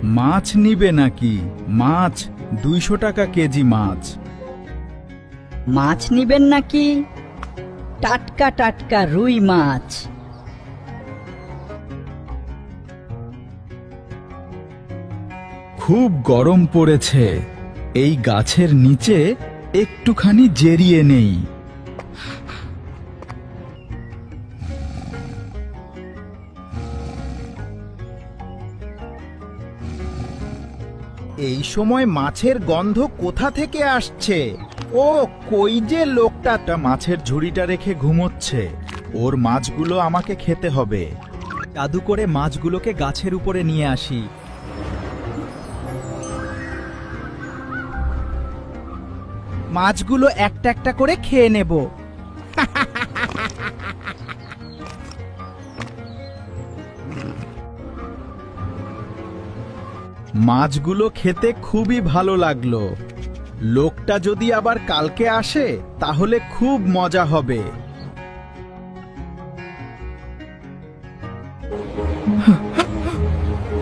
মাছ নিবে নাকি? মাছ 200 টাকা কেজি মাছ। মাছ নিবেন নাকি? টাটকা টাটকা রুই মাছ। খুব গরম পড়েছে, এই গাছের নিচে একটুখানি জেরিয়ে নেই। এই সময় মাছের গন্ধ কোথা থেকে আসছে? ও কই যে লোকটা মাছের ঝুড়িটা রেখে ঘুমোচ্ছে। ওর মাছগুলো আমাকে খেতে হবে। জাদু করে মাছগুলোকে গাছের উপরে নিয়ে আসি। মাছগুলো একটা একটা করে খেয়ে নেব। মাছগুলো খেতে খুবই ভালো লাগলো। লোকটা যদি আবার কালকে আসে তাহলে খুব মজা হবে।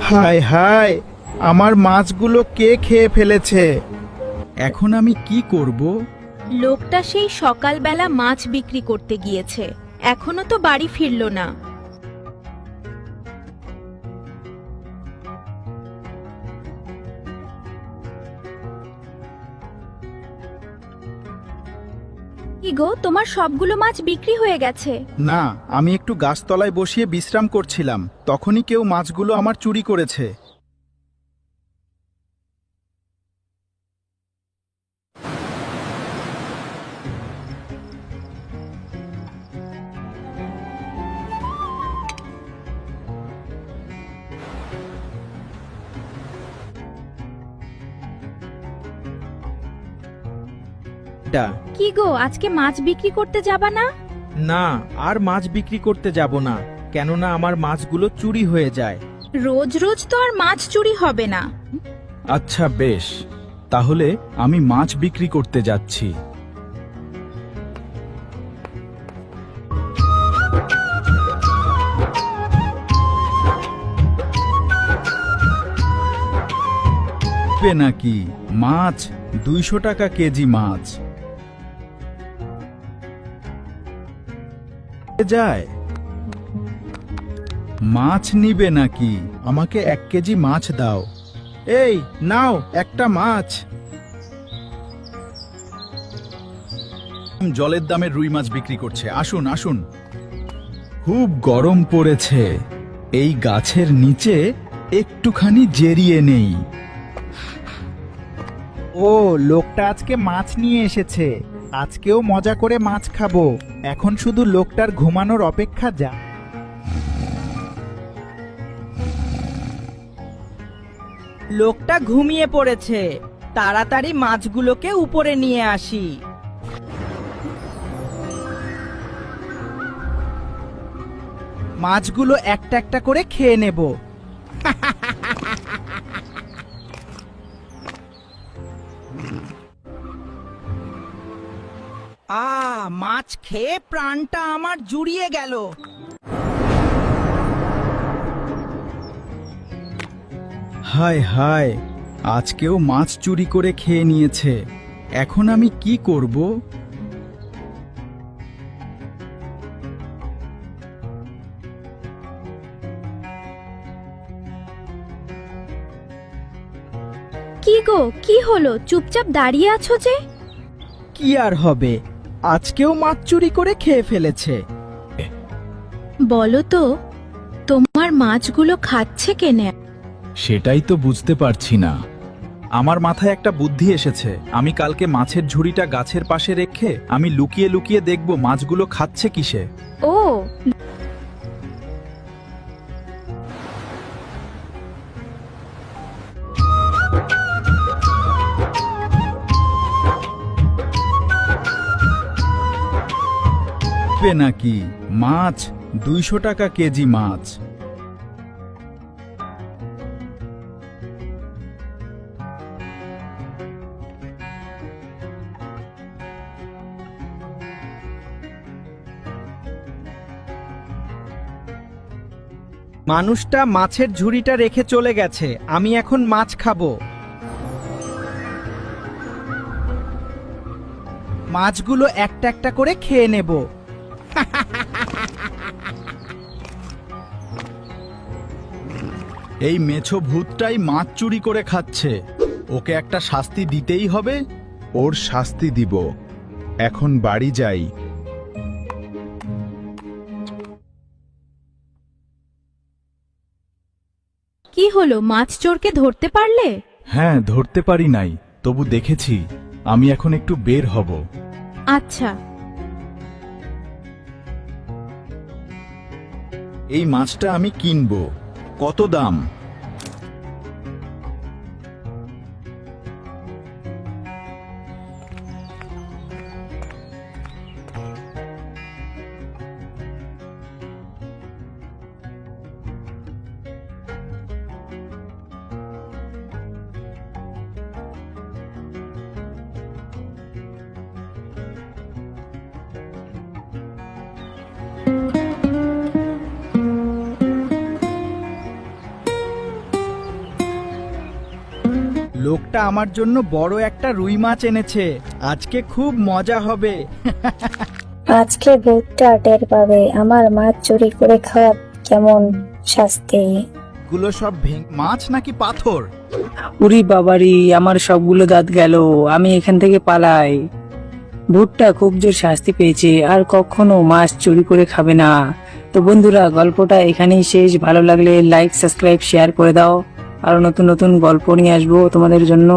হায় হায়, আমার মাছগুলো কে খেয়ে ফেলেছে? এখন আমি কি করব? লোকটা সেই সকালবেলা মাছ বিক্রি করতে গিয়েছে, এখনো তো বাড়ি ফিরল না। কি গো, তোমার সবগুলো মাছ বিক্রি হয়ে গেছে? না, আমি একটু গাছতলায় বসিয়ে বিশ্রাম করছিলাম, তখনই কেউ মাছগুলো আমার চুরি করেছে। কি গো, আজকে মাছ বিক্রি করতে যাবা না? না, আর মাছ বিক্রি করতে যাব না, কেননা আমার মাছগুলো চুরি হয়ে যায়। রোজ রোজ তো আর মাছ চুরি হবে না। আচ্ছা বেশ, তাহলে আমি মাছ বিক্রি করতে যাচ্ছি। নাকি? মাছ 200 টাকা কেজি মাছ। যায় মাছ নিবে নাকি? আমাকে 1 কেজি মাছ দাও। এই নাও একটা মাছ। জলের দামে রুই মাছ বিক্রি করছে, আসুন আসুন। খুব গরম পড়েছে, এই গাছের নিচে একটুখানি জেরিয়ে নেই। ও, লোকটা আজকে মাছ নিয়ে এসেছে। আজকেও মজা করে মাছ খাবো। এখন শুধু লোকটার ঘুমানোর অপেক্ষা। যা লোকটা ঘুমিয়ে পড়েছে, তাড়াতাড়ি মাছগুলোকে উপরে নিয়ে আসি। মাছগুলো একটা একটা করে খেয়ে নেব। মাছ খেয়ে প্রাণটা আমার জুড়িয়ে গেল। হায় হায়, আজকেও মাছ চুরি করে খেয়ে নিয়েছে। এখন আমি কি করব? কি গো, কি হলো? চুপচাপ দাঁড়িয়ে আছো যে? কি আর হবে, আজকেও মাছ চুরি করে খেয়ে ফেলেছে। বলো তো, তোমার মাছগুলো খাচ্ছে কেনে? সেটাই তো বুঝতে পারছি না। আমার মাথায় একটা বুদ্ধি এসেছে। আমি কালকে মাছের ঝুড়িটা গাছের পাশে রেখে আমি লুকিয়ে লুকিয়ে দেখব মাছগুলো খাচ্ছে কিসে। ও, নাকি? মাছ 200 টাকা কেজি মাছ। মানুষটা মাছের ঝুড়িটা রেখে চলে গেছে, আমি এখন মাছ খাবো। মাছগুলো একটা একটা করে খেয়ে নেব। এই মেছো ভূতটাই মাছ চুরি করে খাচ্ছে, ওকে একটা শাস্তি দিতেই হবে। ওর শাস্তি দিব। এখন বাড়ি যাই। কি হলো, মাছ চোরকে ধরতে পারলে? হ্যাঁ, ধরতে পারি নাই, তবু দেখেছি। আমি এখন একটু বের হব। আচ্ছা। এই মাছটা আমি কিনবো। কত দাম? লোকটা আমার জন্য বড় একটা রুই মাছ এনেছে, আজকে খুব মজা হবে। আজকে ভূতটা টের পাবে আমার মাছ চুরি করে খাওয়া কেমন শাস্তি। গুলো সব মাছ নাকি পাথর? উরি বাবারি, আমার সবগুলো দাঁত গেল, আমি এখান থেকে পালাই। ভূতটা খুব জোর শাস্তি পেয়েছে, আর কখনো মাছ চুরি করে খাবে না। তো বন্ধুরা, গল্পটা এখানেই শেষ। ভালো লাগলে লাইক, সাবস্ক্রাইব, শেয়ার করে দাও। আরো নতুন নতুন গল্প নিয়ে আসবো তোমাদের জন্য।